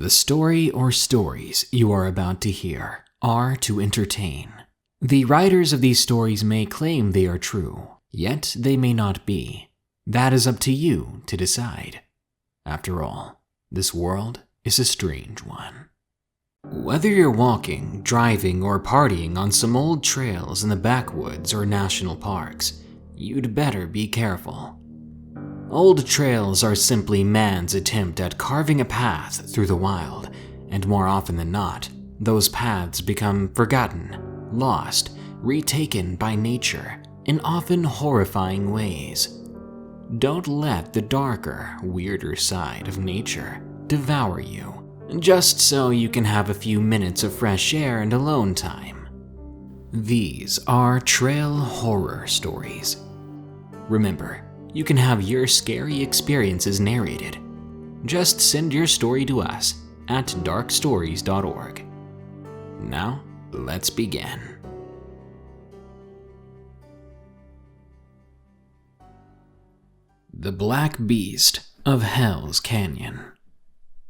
The story or stories you are about to hear are to entertain. The writers of these stories may claim they are true, yet they may not be. That is up to you to decide. After all, this world is a strange one. Whether you're walking, driving, or partying on some old trails in the backwoods or national parks, you'd better be careful. Old trails are simply man's attempt at carving a path through the wild, and more often than not, those paths become forgotten, lost, retaken by nature in often horrifying ways. Don't let the darker, weirder side of nature devour you, just so you can have a few minutes of fresh air and alone time. These are trail horror stories. Remember, you can have your scary experiences narrated. Just send your story to us at darkstories.org. Now, let's begin. The Black Beast of Hell's Canyon.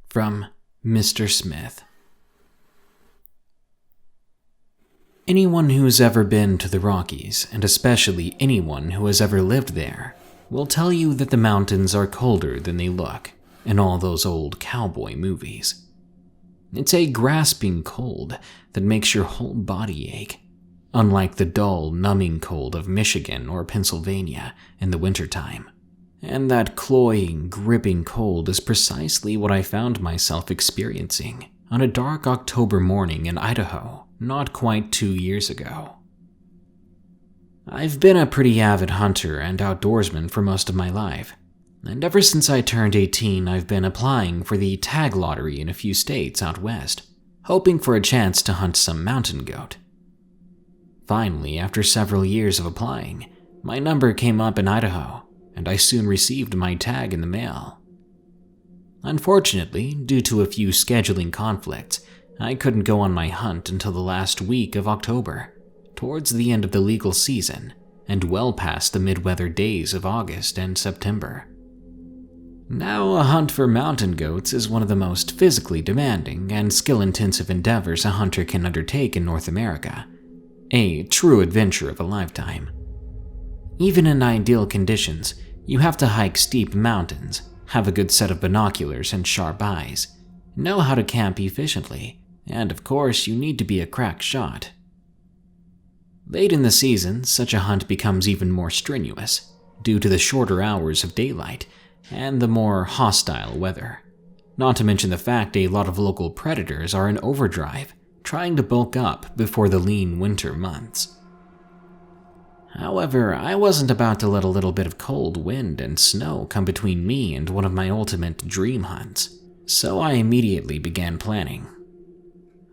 From Mr. Smith. Anyone who's ever been to the Rockies, and especially anyone who has ever lived there, will tell you that the mountains are colder than they look in all those old cowboy movies. It's a grasping cold that makes your whole body ache, unlike the dull, numbing cold of Michigan or Pennsylvania in the wintertime. And that cloying, gripping cold is precisely what I found myself experiencing on a dark October morning in Idaho not quite 2 years ago. I've been a pretty avid hunter and outdoorsman for most of my life, and ever since I turned 18 I've been applying for the tag lottery in a few states out west, hoping for a chance to hunt some mountain goat. Finally, after several years of applying, my number came up in Idaho, and I soon received my tag in the mail. Unfortunately, due to a few scheduling conflicts, I couldn't go on my hunt until the last week of October, towards the end of the legal season, and well past the mid-weather days of August and September. Now, a hunt for mountain goats is one of the most physically demanding and skill-intensive endeavors a hunter can undertake in North America, a true adventure of a lifetime. Even in ideal conditions, you have to hike steep mountains, have a good set of binoculars and sharp eyes, know how to camp efficiently, and of course you need to be a crack shot. Late in the season, such a hunt becomes even more strenuous, due to the shorter hours of daylight and the more hostile weather. Not to mention the fact a lot of local predators are in overdrive, trying to bulk up before the lean winter months. However, I wasn't about to let a little bit of cold wind and snow come between me and one of my ultimate dream hunts, so I immediately began planning.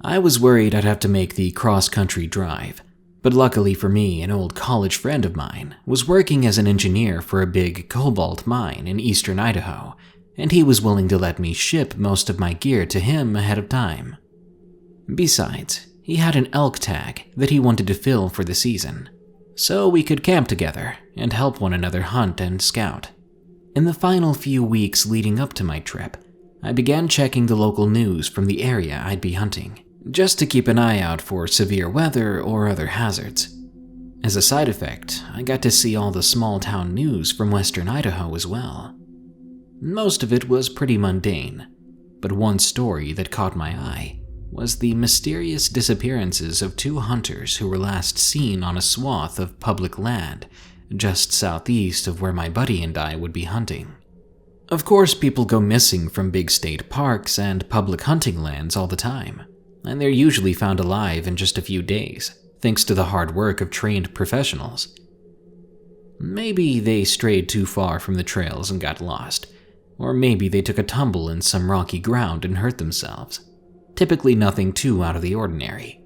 I was worried I'd have to make the cross-country drive, but luckily for me, an old college friend of mine was working as an engineer for a big cobalt mine in eastern Idaho, and he was willing to let me ship most of my gear to him ahead of time. Besides, he had an elk tag that he wanted to fill for the season, so we could camp together and help one another hunt and scout. In the final few weeks leading up to my trip, I began checking the local news from the area I'd be hunting, just to keep an eye out for severe weather or other hazards. As a side effect, I got to see all the small-town news from western Idaho as well. Most of it was pretty mundane, but one story that caught my eye was the mysterious disappearances of 2 hunters who were last seen on a swath of public land just southeast of where my buddy and I would be hunting. Of course, people go missing from big state parks and public hunting lands all the time, and they're usually found alive in just a few days, thanks to the hard work of trained professionals. Maybe they strayed too far from the trails and got lost, or maybe they took a tumble in some rocky ground and hurt themselves. Typically nothing too out of the ordinary.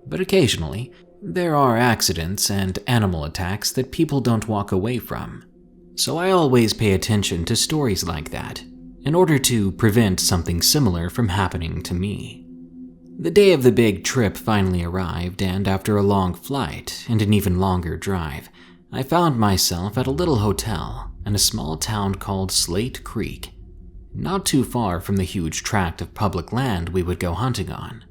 But occasionally, there are accidents and animal attacks that people don't walk away from, so I always pay attention to stories like that in order to prevent something similar from happening to me. The day of the big trip finally arrived, and after a long flight and an even longer drive, I found myself at a little hotel in a small town called Slate Creek, not too far from the huge tract of public land we would go hunting on.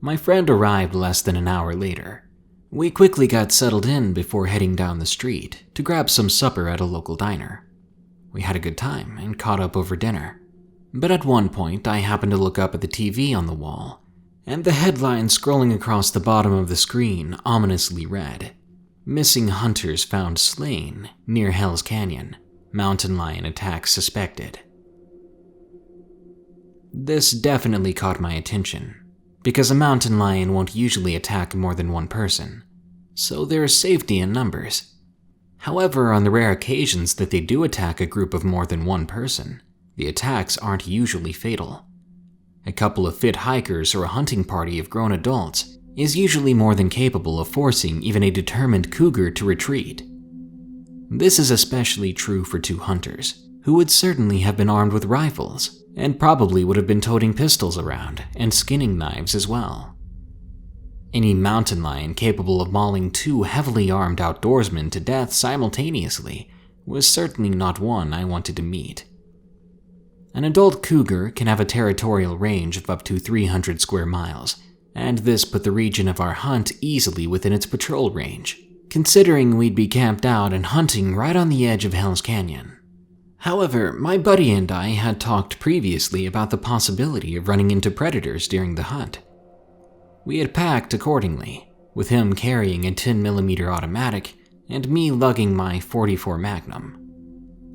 My friend arrived less than an hour later. We quickly got settled in before heading down the street to grab some supper at a local diner. We had a good time and caught up over dinner. But at one point, I happened to look up at the TV on the wall, and the headline scrolling across the bottom of the screen ominously read, "Missing hunters found slain near Hell's Canyon. Mountain lion attack suspected." This definitely caught my attention, because a mountain lion won't usually attack more than one person, so there is safety in numbers. However, on the rare occasions that they do attack a group of more than one person, the attacks aren't usually fatal. A couple of fit hikers or a hunting party of grown adults is usually more than capable of forcing even a determined cougar to retreat. This is especially true for two hunters, who would certainly have been armed with rifles, and probably would have been toting pistols around and skinning knives as well. Any mountain lion capable of mauling two heavily armed outdoorsmen to death simultaneously was certainly not one I wanted to meet. An adult cougar can have a territorial range of up to 300 square miles, and this put the region of our hunt easily within its patrol range, considering we'd be camped out and hunting right on the edge of Hell's Canyon. However, my buddy and I had talked previously about the possibility of running into predators during the hunt. We had packed accordingly, with him carrying a 10mm automatic and me lugging my .44 Magnum.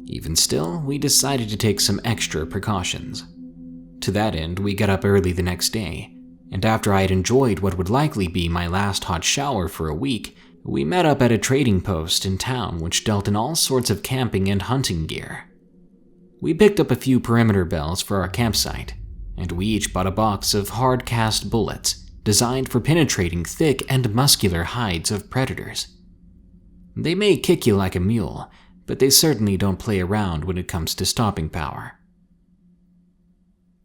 Even still, we decided to take some extra precautions. To that end, we got up early the next day, and after I had enjoyed what would likely be my last hot shower for a week, we met up at a trading post in town which dealt in all sorts of camping and hunting gear. We picked up a few perimeter bells for our campsite, and we each bought a box of hard-cast bullets designed for penetrating thick and muscular hides of predators. They may kick you like a mule, but they certainly don't play around when it comes to stopping power.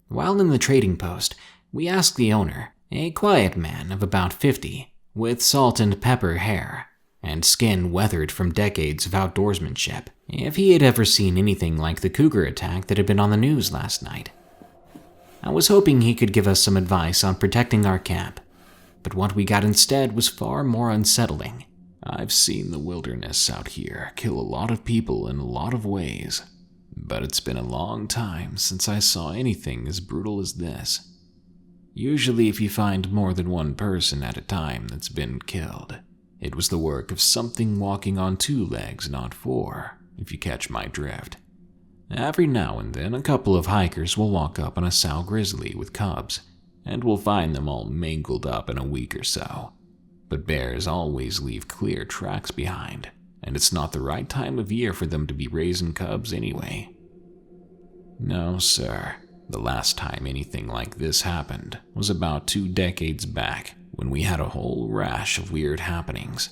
While in the trading post, we asked the owner, a quiet man of about 50, with salt and pepper hair, and skin weathered from decades of outdoorsmanship, if he had ever seen anything like the cougar attack that had been on the news last night. I was hoping he could give us some advice on protecting our camp, but what we got instead was far more unsettling. "I've seen the wilderness out here kill a lot of people in a lot of ways, but it's been a long time since I saw anything as brutal as this. Usually if you find more than one person at a time that's been killed, it was the work of something walking on two legs, not four, if you catch my drift. Every now and then a couple of hikers will walk up on a sow grizzly with cubs, and we'll find them all mangled up in a week or so. But bears always leave clear tracks behind, and it's not the right time of year for them to be raising cubs anyway. No, sir. The last time anything like this happened was about 2 decades back, when we had a whole rash of weird happenings.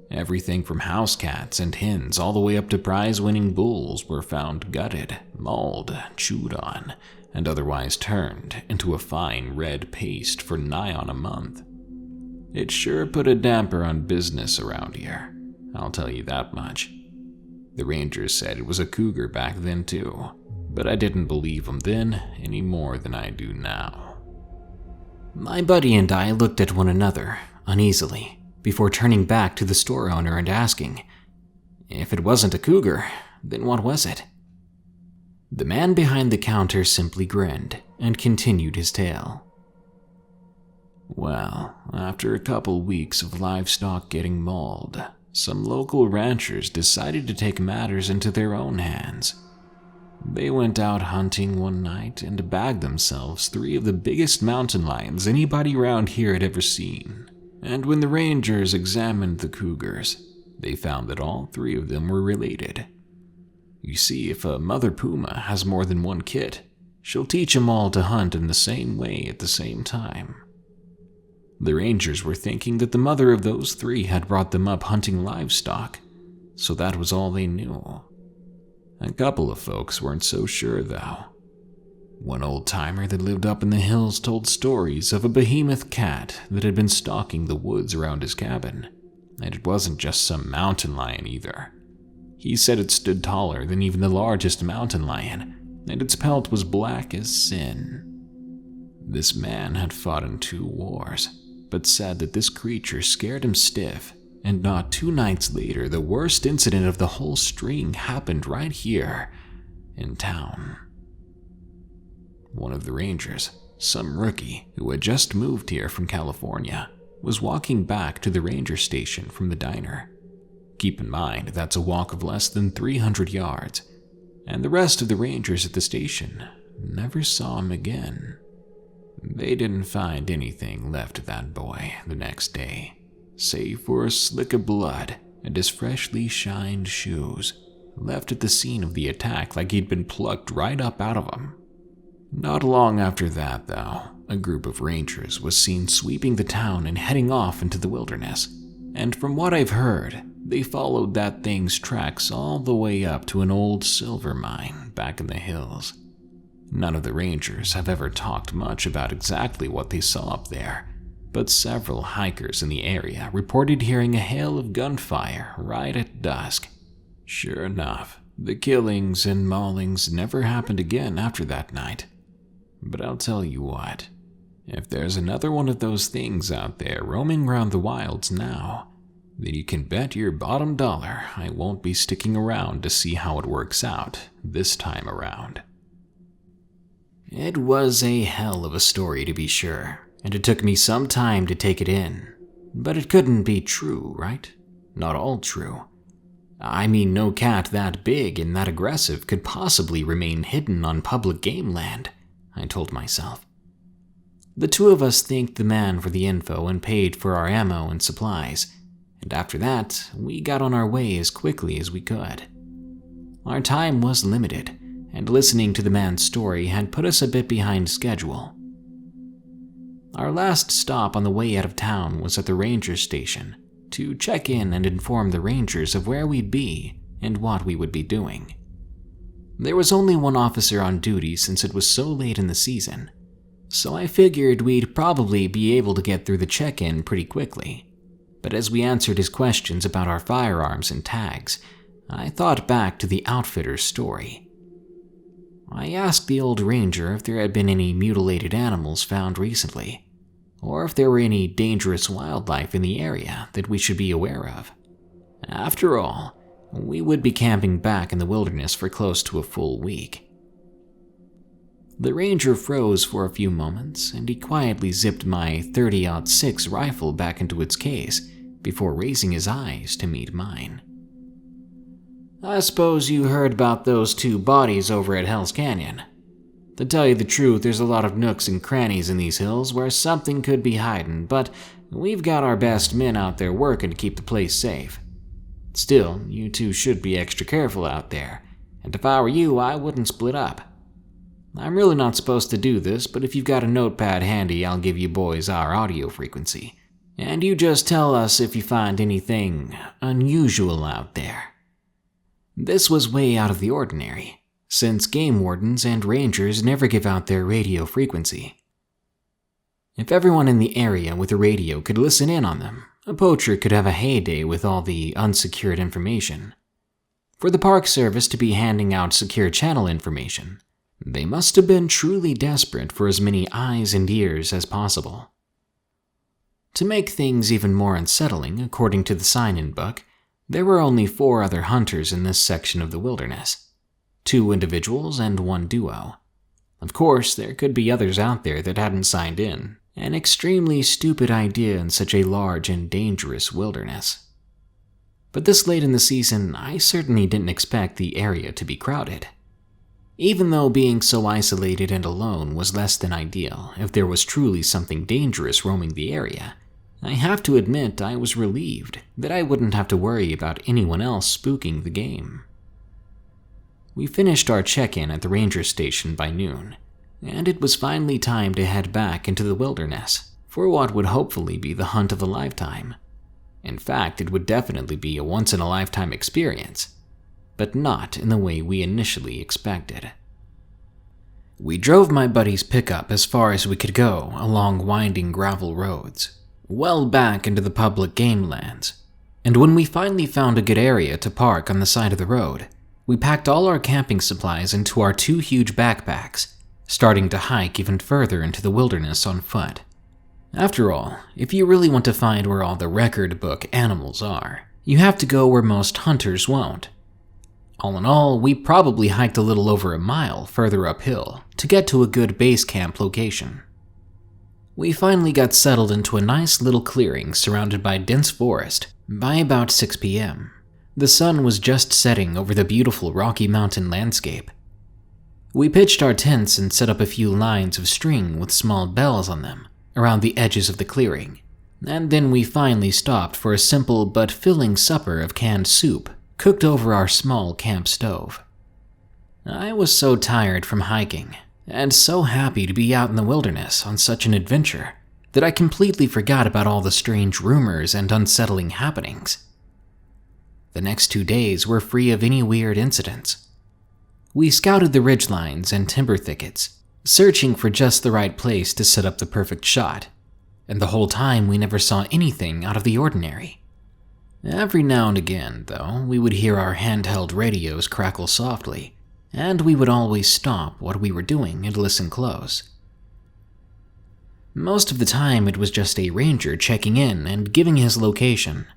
Everything from house cats and hens all the way up to prize-winning bulls were found gutted, mauled, chewed on, and otherwise turned into a fine red paste for nigh on a month. It sure put a damper on business around here, I'll tell you that much. The rangers said it was a cougar back then too, but I didn't believe them then any more than I do now." My buddy and I looked at one another uneasily before turning back to the store owner and asking, if it wasn't a cougar, then what was it? The man behind the counter simply grinned and continued his tale. "Well, after a couple weeks of livestock getting mauled, some local ranchers decided to take matters into their own hands. They went out hunting one night and bagged themselves 3 of the biggest mountain lions anybody around here had ever seen. And when the rangers examined the cougars, they found that all 3 of them were related. You see, if a mother puma has more than one kit, she'll teach them all to hunt in the same way at the same time. The rangers were thinking that the mother of those 3 had brought them up hunting livestock, so that was all they knew. A couple of folks weren't so sure, though. One old-timer that lived up in the hills told stories of a behemoth cat that had been stalking the woods around his cabin, and it wasn't just some mountain lion either. He said it stood taller than even the largest mountain lion, and its pelt was black as sin. This man had fought in 2 wars, but said that this creature scared him stiff, and not 2 nights later, the worst incident of the whole string happened right here in town. One of the rangers, some rookie who had just moved here from California, was walking back to the ranger station from the diner. Keep in mind, that's a walk of less than 300 yards, and the rest of the rangers at the station never saw him again. They didn't find anything left of that boy the next day, save for a slick of blood and his freshly shined shoes, left at the scene of the attack like he'd been plucked right up out of him. Not long after that, though, a group of rangers was seen sweeping the town and heading off into the wilderness, and from what I've heard, they followed that thing's tracks all the way up to an old silver mine back in the hills. None of the rangers have ever talked much about exactly what they saw up there, but several hikers in the area reported hearing a hail of gunfire right at dusk. Sure enough, the killings and maulings never happened again after that night. But I'll tell you what, if there's another one of those things out there roaming around the wilds now, then you can bet your bottom dollar I won't be sticking around to see how it works out this time around. It was a hell of a story, to be sure, and it took me some time to take it in. But it couldn't be true, right? Not all true. I mean, no cat that big and that aggressive could possibly remain hidden on public game land, I told myself. The 2 of us thanked the man for the info and paid for our ammo and supplies, and after that, we got on our way as quickly as we could. Our time was limited, and listening to the man's story had put us a bit behind schedule. Our last stop on the way out of town was at the ranger station to check in and inform the rangers of where we'd be and what we would be doing. There was only one officer on duty since it was so late in the season, so I figured we'd probably be able to get through the check-in pretty quickly. But as we answered his questions about our firearms and tags, I thought back to the outfitter's story. I asked the old ranger if there had been any mutilated animals found recently, or if there were any dangerous wildlife in the area that we should be aware of. After all, we would be camping back in the wilderness for close to a full week. The ranger froze for a few moments, and he quietly zipped my .30-06 rifle back into its case before raising his eyes to meet mine. I suppose you heard about those 2 bodies over at Hell's Canyon. To tell you the truth, there's a lot of nooks and crannies in these hills where something could be hiding, but we've got our best men out there working to keep the place safe. Still, you 2 should be extra careful out there, and if I were you, I wouldn't split up. I'm really not supposed to do this, but if you've got a notepad handy, I'll give you boys our audio frequency, and you just tell us if you find anything unusual out there. This was way out of the ordinary, since game wardens and rangers never give out their radio frequency. If everyone in the area with a radio could listen in on them, a poacher could have a heyday with all the unsecured information. For the Park Service to be handing out secure channel information, they must have been truly desperate for as many eyes and ears as possible. To make things even more unsettling, according to the sign-in book, there were only 4 other hunters in this section of the wilderness, 2 individuals and 1 duo. Of course, there could be others out there that hadn't signed in, an extremely stupid idea in such a large and dangerous wilderness. But this late in the season, I certainly didn't expect the area to be crowded. Even though being so isolated and alone was less than ideal if there was truly something dangerous roaming the area, I have to admit I was relieved that I wouldn't have to worry about anyone else spooking the game. We finished our check-in at the ranger station by noon, and it was finally time to head back into the wilderness for what would hopefully be the hunt of a lifetime. In fact, it would definitely be a once-in-a-lifetime experience, but not in the way we initially expected. We drove my buddy's pickup as far as we could go along winding gravel roads, well back into the public game lands, and when we finally found a good area to park on the side of the road, we packed all our camping supplies into our 2 huge backpacks, starting to hike even further into the wilderness on foot. After all, if you really want to find where all the record book animals are, you have to go where most hunters won't. All in all, we probably hiked a little over a mile further uphill to get to a good base camp location. We finally got settled into a nice little clearing surrounded by dense forest by about 6 p.m. The sun was just setting over the beautiful Rocky Mountain landscape. We pitched our tents and set up a few lines of string with small bells on them around the edges of the clearing, and then we finally stopped for a simple but filling supper of canned soup cooked over our small camp stove. I was so tired from hiking and so happy to be out in the wilderness on such an adventure that I completely forgot about all the strange rumors and unsettling happenings. The next 2 days were free of any weird incidents. We scouted the ridgelines and timber thickets, searching for just the right place to set up the perfect shot, and the whole time we never saw anything out of the ordinary. Every now and again, though, we would hear our handheld radios crackle softly, and we would always stop what we were doing and listen close. Most of the time it was just a ranger checking in and giving his location,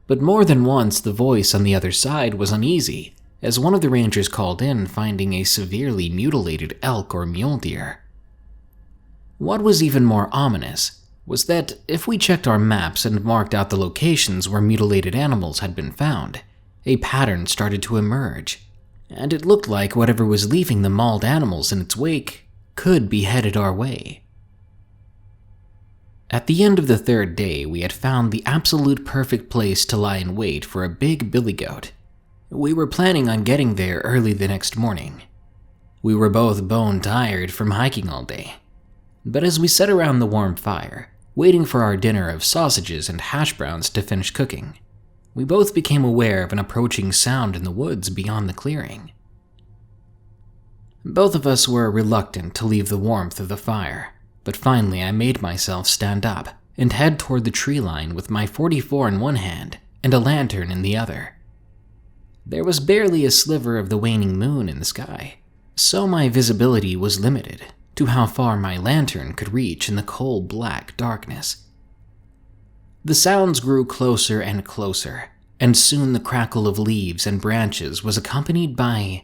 but more than once the voice on the other side was uneasy as one of the rangers called in finding a severely mutilated elk or mule deer. What was even more ominous was that if we checked our maps and marked out the locations where mutilated animals had been found, a pattern started to emerge, and it looked like whatever was leaving the mauled animals in its wake could be headed our way. At the end of the 3rd day, we had found the absolute perfect place to lie in wait for a big billy goat. We were planning on getting there early the next morning. We were both bone tired from hiking all day, but as we sat around the warm fire, waiting for our dinner of sausages and hash browns to finish cooking, we both became aware of an approaching sound in the woods beyond the clearing. Both of us were reluctant to leave the warmth of the fire, but finally I made myself stand up and head toward the tree line with my .44 in one hand and a lantern in the other. There was barely a sliver of the waning moon in the sky, so my visibility was limited to how far my lantern could reach in the cold black darkness. The sounds grew closer and closer, and soon the crackle of leaves and branches was accompanied by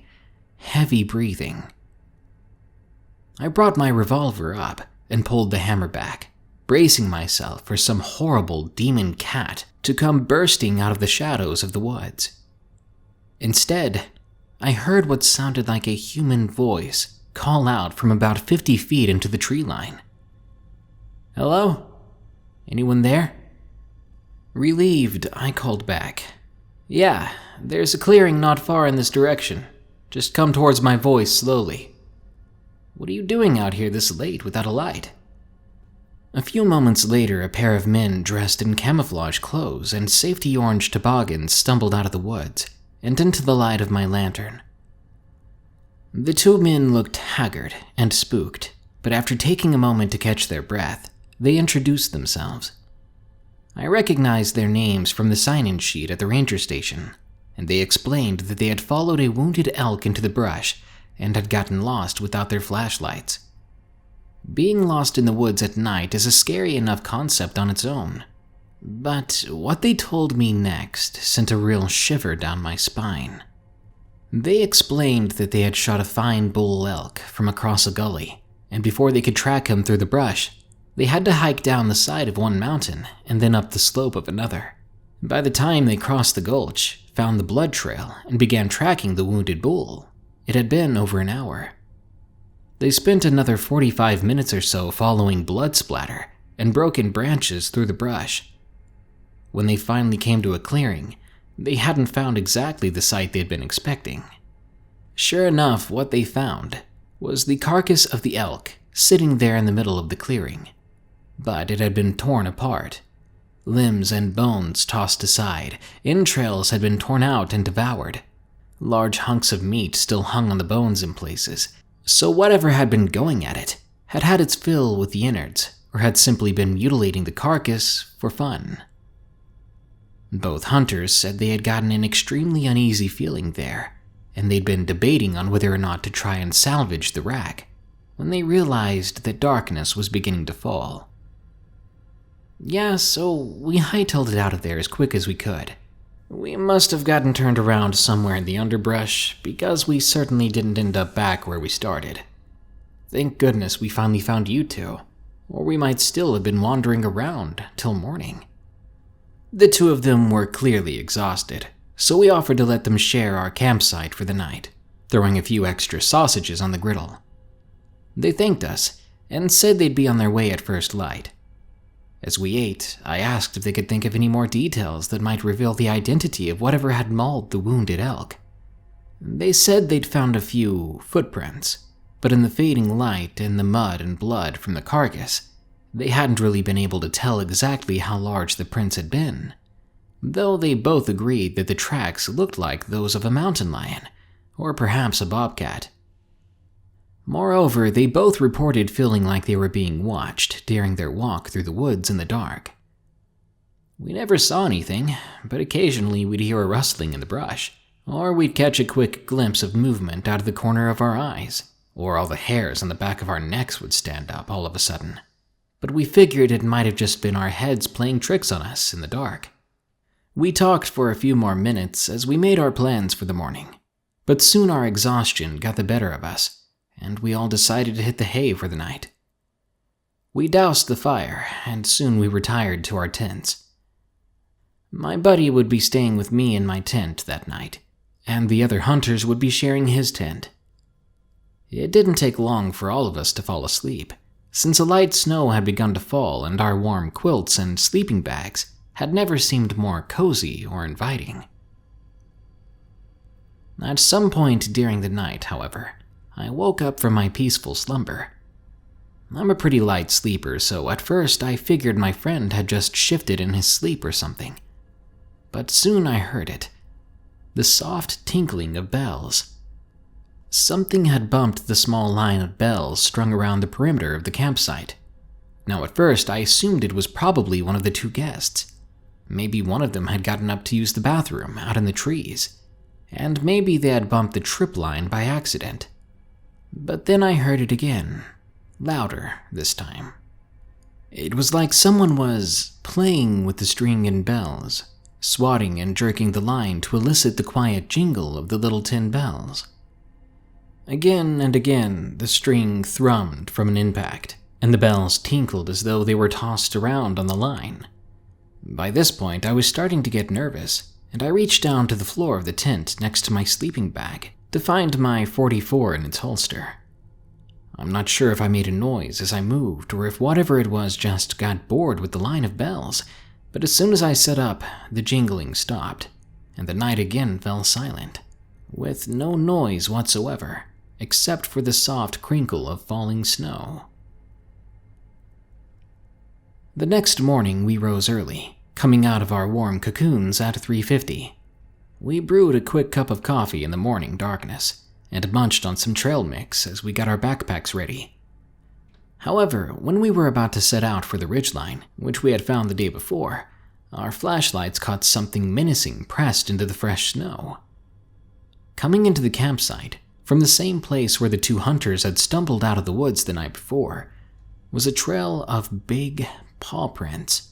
heavy breathing. I brought my revolver up and pulled the hammer back, bracing myself for some horrible demon cat to come bursting out of the shadows of the woods. Instead, I heard what sounded like a human voice call out from about 50 feet into the tree line. "Hello? Anyone there?" Relieved, I called back. "Yeah, there's a clearing not far in this direction. Just come towards my voice slowly." "What are you doing out here this late without a light?" A few moments later, a pair of men dressed in camouflage clothes and safety orange toboggans stumbled out of the woods and into the light of my lantern. The 2 men looked haggard and spooked, but after taking a moment to catch their breath, they introduced themselves. I recognized their names from the sign-in sheet at the ranger station, and they explained that they had followed a wounded elk into the brush and had gotten lost without their flashlights. Being lost in the woods at night is a scary enough concept on its own, but what they told me next sent a real shiver down my spine. They explained that they had shot a fine bull elk from across a gully, and before they could track him through the brush, they had to hike down the side of one mountain and then up the slope of another. By the time they crossed the gulch, found the blood trail, and began tracking the wounded bull, it had been over an hour. They spent another 45 minutes or so following blood splatter and broken branches through the brush. When they finally came to a clearing, they hadn't found exactly the sight they'd been expecting. Sure enough, what they found was the carcass of the elk sitting there in the middle of the clearing, but it had been torn apart. Limbs and bones tossed aside, entrails had been torn out and devoured. Large hunks of meat still hung on the bones in places, so whatever had been going at it had had its fill with the innards, or had simply been mutilating the carcass for fun. Both hunters said they had gotten an extremely uneasy feeling there, and they'd been debating on whether or not to try and salvage the wreck when they realized that darkness was beginning to fall. Yeah, so we hightailed it out of there as quick as we could. We must have gotten turned around somewhere in the underbrush because we certainly didn't end up back where we started. Thank goodness we finally found you two, or we might still have been wandering around till morning. The two of them were clearly exhausted, so we offered to let them share our campsite for the night, throwing a few extra sausages on the griddle. They thanked us and said they'd be on their way at first light. As we ate, I asked if they could think of any more details that might reveal the identity of whatever had mauled the wounded elk. They said they'd found a few footprints, but in the fading light and the mud and blood from the carcass, they hadn't really been able to tell exactly how large the prints had been, though they both agreed that the tracks looked like those of a mountain lion, or perhaps a bobcat. Moreover, they both reported feeling like they were being watched during their walk through the woods in the dark. We never saw anything, but occasionally we'd hear a rustling in the brush, or we'd catch a quick glimpse of movement out of the corner of our eyes, or all the hairs on the back of our necks would stand up all of a sudden. But we figured it might have just been our heads playing tricks on us in the dark. We talked for a few more minutes as we made our plans for the morning, but soon our exhaustion got the better of us, and we all decided to hit the hay for the night. We doused the fire, and soon we retired to our tents. My buddy would be staying with me in my tent that night, and the other hunters would be sharing his tent. It didn't take long for all of us to fall asleep, since a light snow had begun to fall and our warm quilts and sleeping bags had never seemed more cozy or inviting. At some point during the night, however, I woke up from my peaceful slumber. I'm a pretty light sleeper, so at first I figured my friend had just shifted in his sleep or something. But soon I heard it. The soft tinkling of bells. Something had bumped the small line of bells strung around the perimeter of the campsite. Now at first I assumed it was probably one of the two guests. Maybe one of them had gotten up to use the bathroom out in the trees, and maybe they had bumped the trip line by accident. But then I heard it again, louder this time. It was like someone was playing with the string and bells, swatting and jerking the line to elicit the quiet jingle of the little tin bells. Again and again, the string thrummed from an impact, and the bells tinkled as though they were tossed around on the line. By this point, I was starting to get nervous, and I reached down to the floor of the tent next to my sleeping bag to find my .44 in its holster. I'm not sure if I made a noise as I moved or if whatever it was just got bored with the line of bells, but as soon as I sat up, the jingling stopped, and the night again fell silent, with no noise whatsoever, except for the soft crinkle of falling snow. The next morning we rose early, coming out of our warm cocoons at 3:50. We brewed a quick cup of coffee in the morning darkness, and munched on some trail mix as we got our backpacks ready. However, when we were about to set out for the ridgeline, which we had found the day before, our flashlights caught something menacing pressed into the fresh snow. Coming into the campsite, from the same place where the two hunters had stumbled out of the woods the night before, was a trail of big paw prints.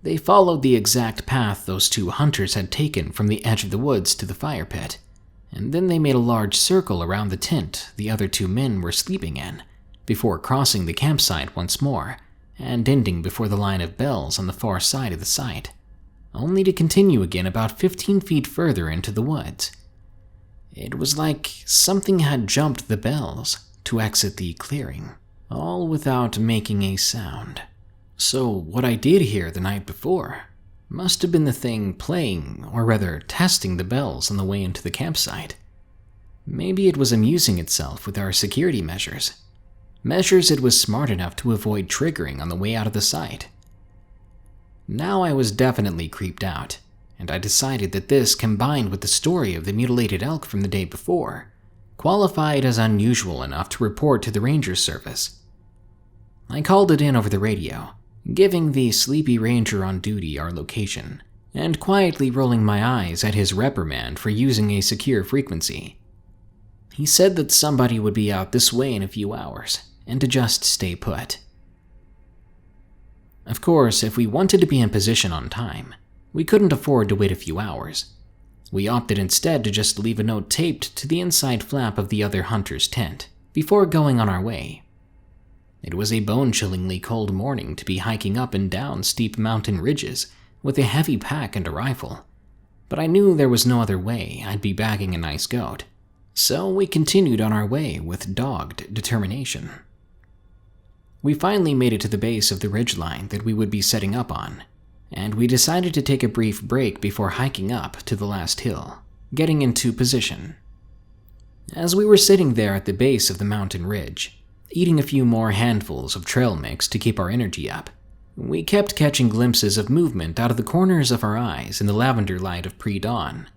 They followed the exact path those two hunters had taken from the edge of the woods to the fire pit, and then they made a large circle around the tent the other two men were sleeping in, before crossing the campsite once more, and ending before the line of bells on the far side of the site, only to continue again about 15 feet further into the woods. It was like something had jumped the bells to exit the clearing, all without making a sound. So what I did hear the night before must have been the thing playing, or rather testing the bells on the way into the campsite. Maybe it was amusing itself with our security measures it was smart enough to avoid triggering on the way out of the site. Now I was definitely creeped out, and I decided that this, combined with the story of the mutilated elk from the day before, qualified as unusual enough to report to the ranger service. I called it in over the radio, giving the sleepy ranger on duty our location, and quietly rolling my eyes at his reprimand for using a secure frequency. He said that somebody would be out this way in a few hours, and to just stay put. Of course, if we wanted to be in position on time, we couldn't afford to wait a few hours. We opted instead to just leave a note taped to the inside flap of the other hunter's tent before going on our way. It was a bone-chillingly cold morning to be hiking up and down steep mountain ridges with a heavy pack and a rifle, but I knew there was no other way I'd be bagging a nice goat, so we continued on our way with dogged determination. We finally made it to the base of the ridgeline that we would be setting up on, and we decided to take a brief break before hiking up to the last hill, getting into position. As we were sitting there at the base of the mountain ridge, eating a few more handfuls of trail mix to keep our energy up, we kept catching glimpses of movement out of the corners of our eyes in the lavender light of pre-dawn.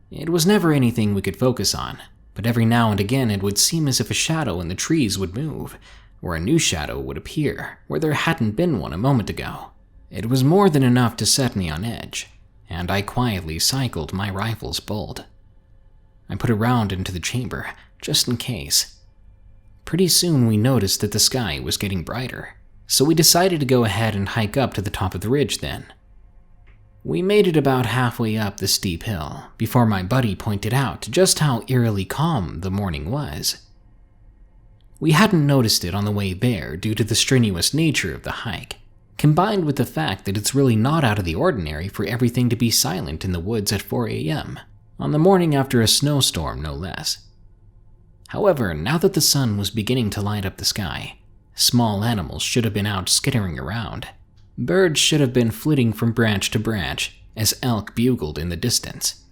It was never anything we could focus on, but every now and again it would seem as if a shadow in the trees would move, or a new shadow would appear where there hadn't been one a moment ago. It was more than enough to set me on edge, and I quietly cycled my rifle's bolt. I put a round into the chamber, just in case. Pretty soon we noticed that the sky was getting brighter, so we decided to go ahead and hike up to the top of the ridge then. We made it about halfway up the steep hill before my buddy pointed out just how eerily calm the morning was. We hadn't noticed it on the way there due to the strenuous nature of the hike, combined with the fact that it's really not out of the ordinary for everything to be silent in the woods at 4 a.m., on the morning after a snowstorm no less. However, now that the sun was beginning to light up the sky, small animals should have been out skittering around. Birds should have been flitting from branch to branch as elk bugled in the distance.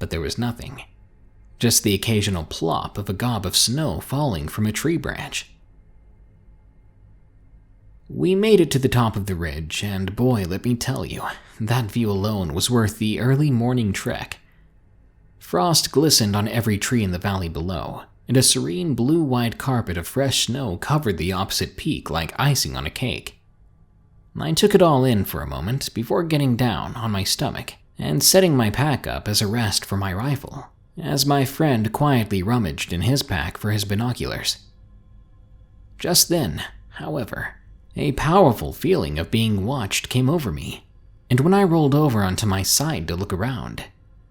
But there was nothing. Just the occasional plop of a gob of snow falling from a tree branch. We made it to the top of the ridge, and boy, let me tell you, that view alone was worth the early morning trek. Frost glistened on every tree in the valley below, and a serene blue-white carpet of fresh snow covered the opposite peak like icing on a cake. I took it all in for a moment before getting down on my stomach and setting my pack up as a rest for my rifle, as my friend quietly rummaged in his pack for his binoculars. Just then, however, a powerful feeling of being watched came over me, and when I rolled over onto my side to look around,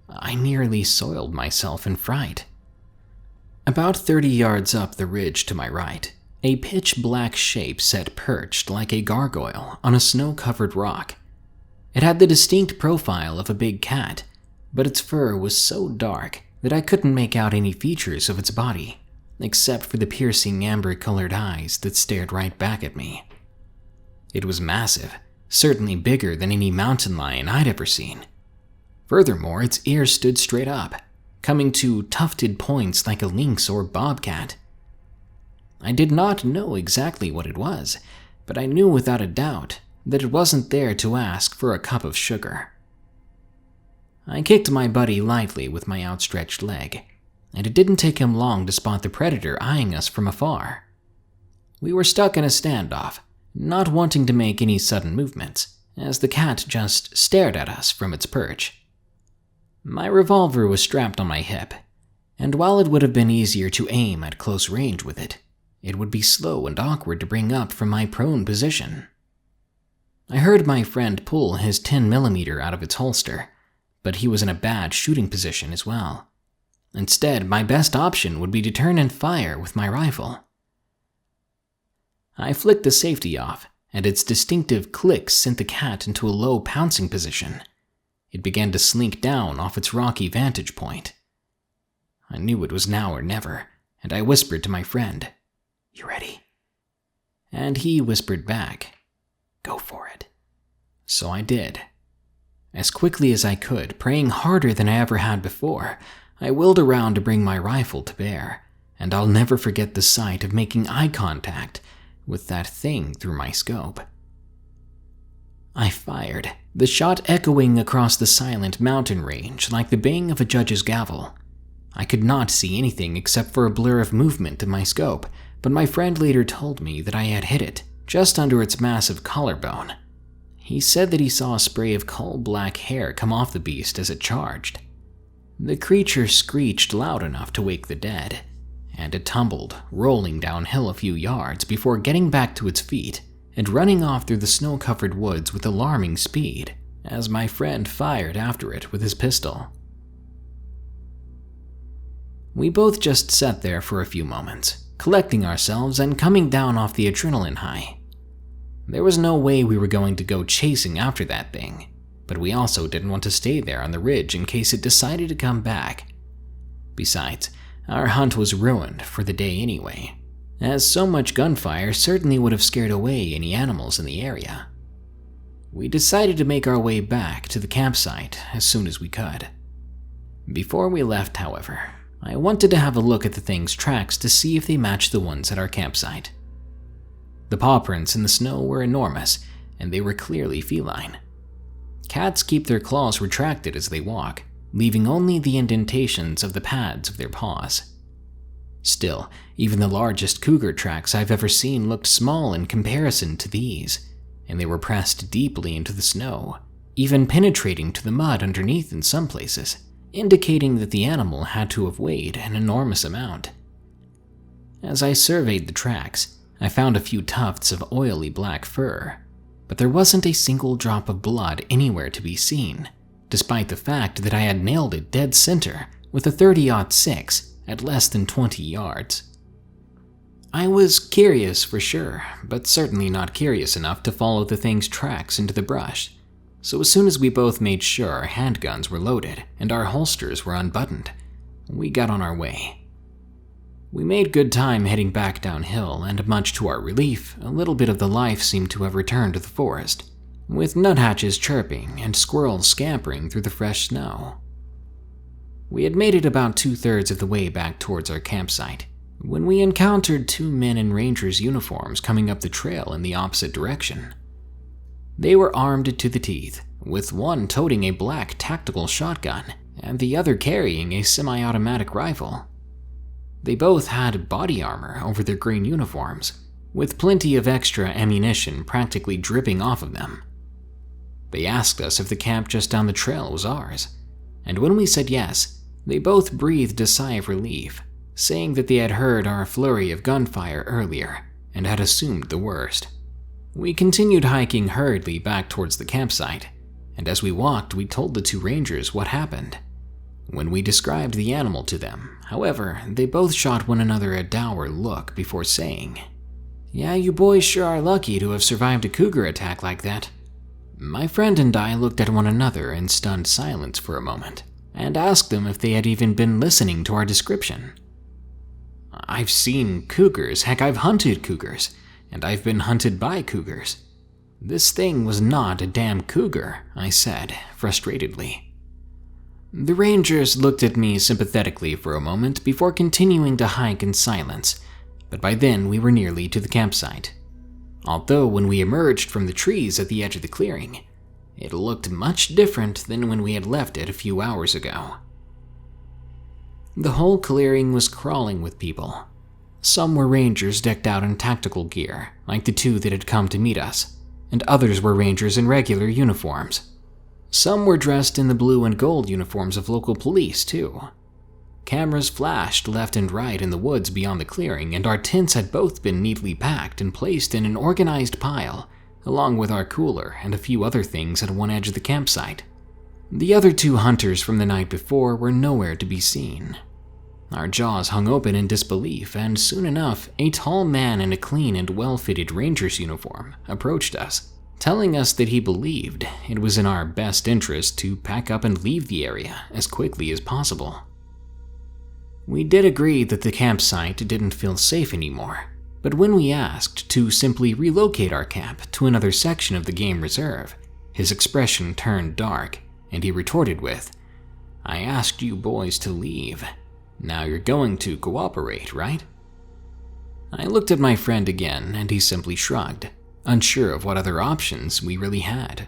I nearly soiled myself in fright. About 30 yards up the ridge to my right, a pitch-black shape sat perched like a gargoyle on a snow-covered rock. It had the distinct profile of a big cat, but its fur was so dark that I couldn't make out any features of its body, except for the piercing amber-colored eyes that stared right back at me. It was massive, certainly bigger than any mountain lion I'd ever seen. Furthermore, its ears stood straight up, coming to tufted points like a lynx or bobcat. I did not know exactly what it was, but I knew without a doubt that it wasn't there to ask for a cup of sugar. I kicked my buddy lightly with my outstretched leg, and it didn't take him long to spot the predator eyeing us from afar. We were stuck in a standoff, not wanting to make any sudden movements, as the cat just stared at us from its perch. My revolver was strapped on my hip, and while it would have been easier to aim at close range with it, it would be slow and awkward to bring up from my prone position. I heard my friend pull his 10mm out of its holster, but he was in a bad shooting position as well. Instead, my best option would be to turn and fire with my rifle. I flicked the safety off, and its distinctive click sent the cat into a low pouncing position. It began to slink down off its rocky vantage point. I knew it was now or never, and I whispered to my friend, "You ready?" And he whispered back, "Go for it." So I did. As quickly as I could, praying harder than I ever had before, I wheeled around to bring my rifle to bear, and I'll never forget the sight of making eye contact with that thing through my scope. I fired, the shot echoing across the silent mountain range like the bang of a judge's gavel. I could not see anything except for a blur of movement in my scope, but my friend later told me that I had hit it just under its massive collarbone. He said that he saw a spray of coal-black hair come off the beast as it charged. The creature screeched loud enough to wake the dead, and it tumbled, rolling downhill a few yards before getting back to its feet and running off through the snow-covered woods with alarming speed as my friend fired after it with his pistol. We both just sat there for a few moments, collecting ourselves and coming down off the adrenaline high. There was no way we were going to go chasing after that thing, but we also didn't want to stay there on the ridge in case it decided to come back. Besides, our hunt was ruined for the day anyway, as so much gunfire certainly would have scared away any animals in the area. We decided to make our way back to the campsite as soon as we could. Before we left, however, I wanted to have a look at the thing's tracks to see if they matched the ones at our campsite. The paw prints in the snow were enormous, and they were clearly feline. Cats keep their claws retracted as they walk, leaving only the indentations of the pads of their paws. Still, even the largest cougar tracks I've ever seen looked small in comparison to these, and they were pressed deeply into the snow, even penetrating to the mud underneath in some places, indicating that the animal had to have weighed an enormous amount. As I surveyed the tracks, I found a few tufts of oily black fur, but there wasn't a single drop of blood anywhere to be seen, despite the fact that I had nailed it dead center with a 30-06 at less than 20 yards. I was curious for sure, but certainly not curious enough to follow the thing's tracks into the brush, so as soon as we both made sure our handguns were loaded and our holsters were unbuttoned, we got on our way. We made good time heading back downhill, and much to our relief, a little bit of the life seemed to have returned to the forest, with nuthatches chirping and squirrels scampering through the fresh snow. We had made it about 2/3 of the way back towards our campsite, when we encountered 2 men in rangers' uniforms coming up the trail in the opposite direction. They were armed to the teeth, with one toting a black tactical shotgun and the other carrying a semi-automatic rifle. They both had body armor over their green uniforms, with plenty of extra ammunition practically dripping off of them. They asked us if the camp just down the trail was ours, and when we said yes, they both breathed a sigh of relief, saying that they had heard our flurry of gunfire earlier and had assumed the worst. We continued hiking hurriedly back towards the campsite, and as we walked, we told the 2 rangers what happened. When we described the animal to them, however, they both shot one another a dour look before saying, "Yeah, you boys sure are lucky to have survived a cougar attack like that." My friend and I looked at one another in stunned silence for a moment, and asked them if they had even been listening to our description. "I've seen cougars, heck, I've hunted cougars, and I've been hunted by cougars. This thing was not a damn cougar," I said, frustratedly. The rangers looked at me sympathetically for a moment before continuing to hike in silence, but by then we were nearly to the campsite. Although when we emerged from the trees at the edge of the clearing, it looked much different than when we had left it a few hours ago. The whole clearing was crawling with people. Some were rangers decked out in tactical gear, like the 2 that had come to meet us, and others were rangers in regular uniforms. Some were dressed in the blue and gold uniforms of local police, too. Cameras flashed left and right in the woods beyond the clearing, and our tents had both been neatly packed and placed in an organized pile, along with our cooler and a few other things at one edge of the campsite. The other 2 hunters from the night before were nowhere to be seen. Our jaws hung open in disbelief, and soon enough, a tall man in a clean and well-fitted ranger's uniform approached us, telling us that he believed it was in our best interest to pack up and leave the area as quickly as possible. We did agree that the campsite didn't feel safe anymore, but when we asked to simply relocate our camp to another section of the game reserve, his expression turned dark, and he retorted with, "I asked you boys to leave. Now you're going to cooperate, right?" I looked at my friend again, and he simply shrugged, unsure of what other options we really had.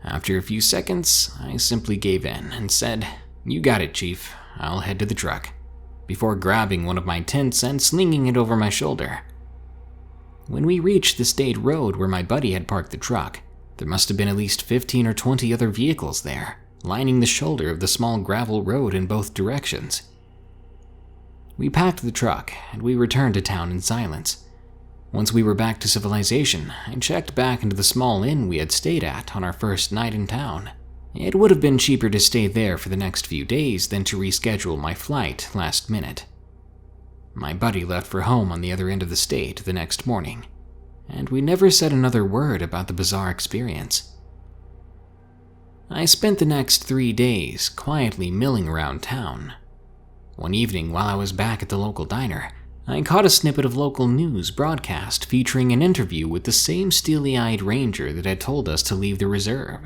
After a few seconds, I simply gave in and said, "You got it, Chief. I'll head to the truck," before grabbing one of my tents and slinging it over my shoulder. When we reached the state road where my buddy had parked the truck, There must have been at least 15 or 20 other vehicles there, lining the shoulder of the small gravel road in both directions. We packed the truck, and we returned to town in silence. Once we were back to civilization, I checked back into the small inn we had stayed at on our first night in town. It would have been cheaper to stay there for the next few days than to reschedule my flight last minute. My buddy left for home on the other end of the state the next morning, and we never said another word about the bizarre experience. I spent the next 3 days quietly milling around town. One evening, while I was back at the local diner, I caught a snippet of local news broadcast featuring an interview with the same steely-eyed ranger that had told us to leave the reserve.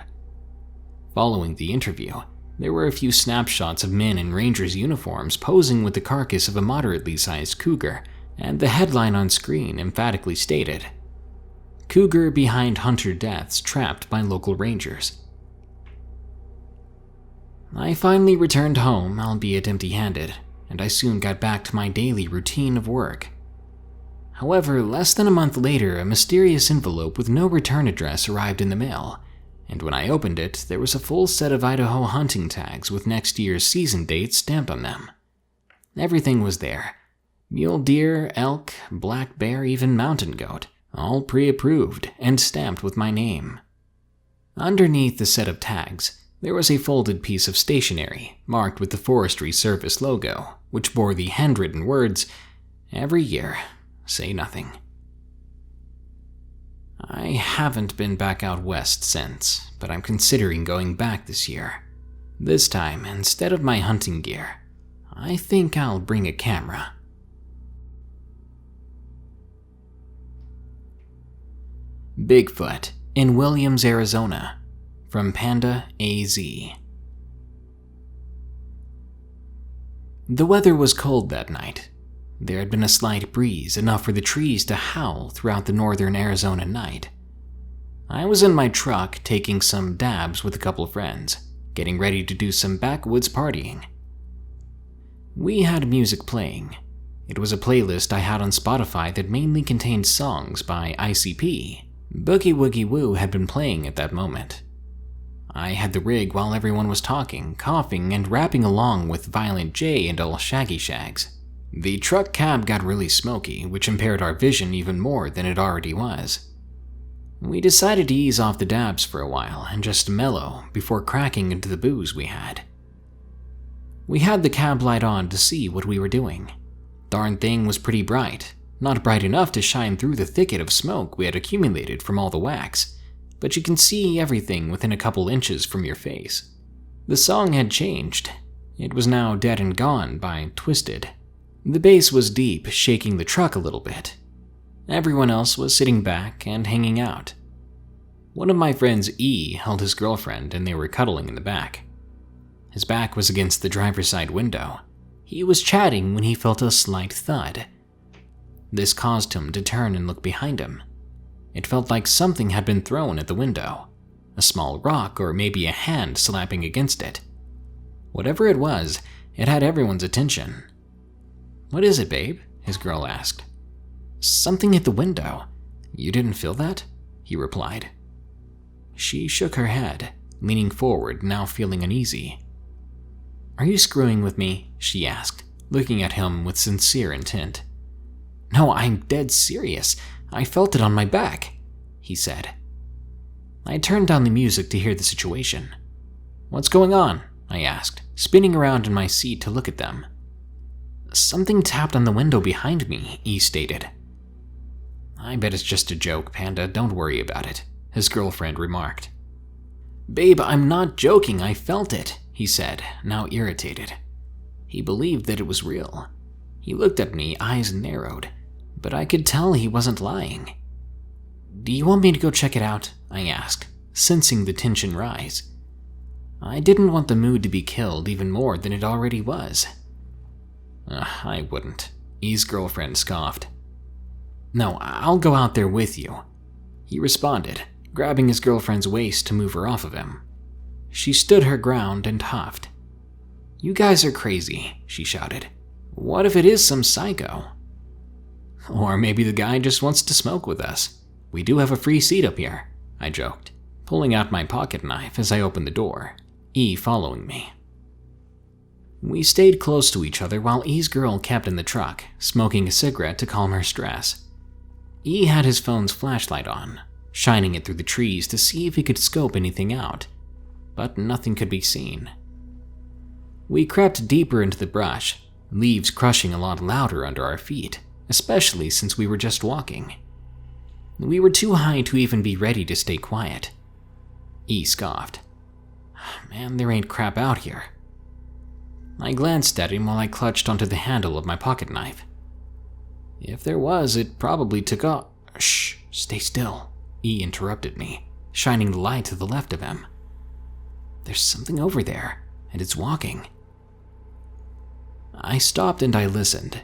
Following the interview, there were a few snapshots of men in rangers' uniforms posing with the carcass of a moderately sized cougar, and the headline on screen emphatically stated, "Cougar behind hunter deaths trapped by local rangers." I finally returned home, albeit empty-handed, and I soon got back to my daily routine of work. However, less than a month later, a mysterious envelope with no return address arrived in the mail, and when I opened it, there was a full set of Idaho hunting tags with next year's season date stamped on them. Everything was there: mule deer, elk, black bear, even mountain goat, all pre-approved and stamped with my name. Underneath the set of tags, there was a folded piece of stationery marked with the Forestry Service logo, which bore the handwritten words, "Every year, say nothing." I haven't been back out west since, but I'm considering going back this year. This time, instead of my hunting gear, I think I'll bring a camera. Bigfoot in Williams, Arizona, from PandaAZ. The weather was cold that night. There had been a slight breeze, enough for the trees to howl throughout the northern Arizona night. I was in my truck taking some dabs with a couple of friends, getting ready to do some backwoods partying. We had music playing. It was a playlist I had on Spotify that mainly contained songs by ICP. Boogie Woogie Woo had been playing at that moment. I had the rig while everyone was talking, coughing, and rapping along with Violent J and all Shaggy Shags. The truck cab got really smoky, which impaired our vision even more than it already was. We decided to ease off the dabs for a while and just mellow before cracking into the booze we had. We had the cab light on to see what we were doing. Darn thing was pretty bright, not bright enough to shine through the thicket of smoke we had accumulated from all the wax, but you can see everything within a couple inches from your face. The song had changed. It was now Dead and Gone by Twisted. The bass was deep, shaking the truck a little bit. Everyone else was sitting back and hanging out. One of my friends, E, held his girlfriend and they were cuddling in the back. His back was against the driver's side window. He was chatting when he felt a slight thud. This caused him to turn and look behind him. It felt like something had been thrown at the window, a small rock or maybe a hand slapping against it. Whatever it was, it had everyone's attention. "What is it, babe?" his girl asked. "Something hit the window. You didn't feel that?" he replied. She shook her head, leaning forward, now feeling uneasy. "Are you screwing with me?" she asked, looking at him with sincere intent. "No, I'm dead serious. I felt it on my back," he said. I turned down the music to hear the situation. "What's going on?" I asked, spinning around in my seat to look at them. "Something tapped on the window behind me," he stated. "I bet it's just a joke, Panda. Don't worry about it," his girlfriend remarked. "Babe, I'm not joking. I felt it," he said, now irritated. He believed that it was real. He looked at me, eyes narrowed, but I could tell he wasn't lying. "Do you want me to go check it out?" I asked, sensing the tension rise. I didn't want the mood to be killed even more than it already was. I wouldn't," E's girlfriend scoffed. "No, I'll go out there with you," he responded, grabbing his girlfriend's waist to move her off of him. She stood her ground and huffed. "You guys are crazy," she shouted. "What if it is some psycho?" "Or maybe the guy just wants to smoke with us. We do have a free seat up here," I joked. pulling out my pocket knife as I opened the door, E following me. We stayed close to each other while E's girl kept in the truck, smoking a cigarette to calm her stress. E had his phone's flashlight on, shining it through the trees to see if he could scope anything out, but nothing could be seen. We crept deeper into the brush, leaves crushing a lot louder under our feet, especially since we were just walking. We were too high to even be ready to stay quiet. E scoffed. Man, there ain't crap out here. I glanced at him while I clutched onto the handle of my pocket knife. If there was, it probably took off. Shh, stay still, E interrupted me, shining the light to the left of him. There's something over there, and it's walking. I stopped and I listened.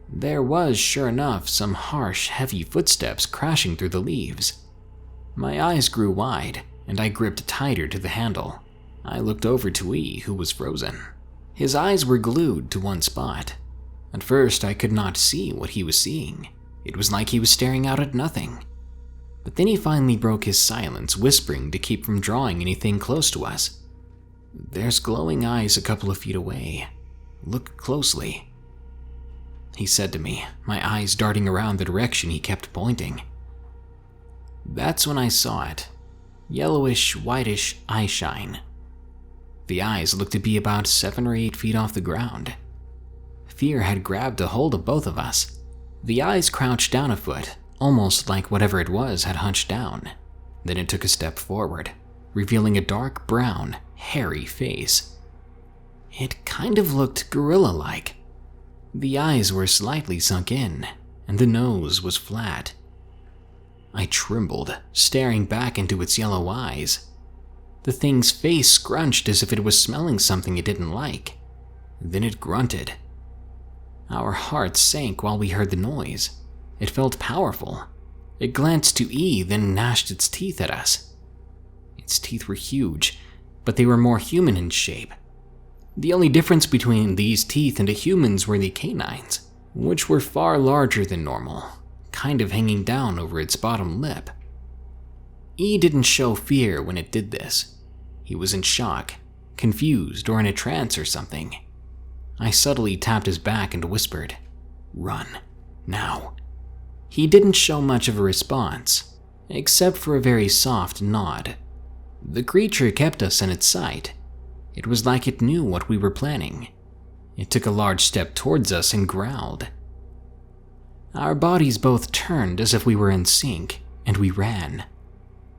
There was, sure enough, some harsh, heavy footsteps crashing through the leaves. My eyes grew wide, and I gripped tighter to the handle. I looked over to E, who was frozen. His eyes were glued to one spot. At first, I could not see what he was seeing. It was like he was staring out at nothing. But then he finally broke his silence, whispering to keep from drawing anything close to us. There's glowing eyes a couple of feet away. Look closely, he said to me, my eyes darting around the direction he kept pointing. That's when I saw it. Yellowish, whitish eye shine. The eyes looked to be about 7 or 8 feet off the ground. Fear had grabbed a hold of both of us. The eyes crouched down a foot, almost like whatever it was had hunched down. Then it took a step forward, revealing a dark brown, hairy face. It kind of looked gorilla-like. The eyes were slightly sunk in, and the nose was flat. I trembled, staring back into its yellow eyes. The thing's face scrunched as if it was smelling something it didn't like. Then it grunted. Our hearts sank while we heard the noise. It felt powerful. It glanced to E, then gnashed its teeth at us. Its teeth were huge, but they were more human in shape. The only difference between these teeth and a human's were the canines, which were far larger than normal, kind of hanging down over its bottom lip. E didn't show fear when it did this. He was in shock, confused, or in a trance or something. I subtly tapped his back and whispered, "Run, now." He didn't show much of a response, except for a very soft nod. The creature kept us in its sight. It was like it knew what we were planning. It took a large step towards us and growled. Our bodies both turned as if we were in sync, and we ran.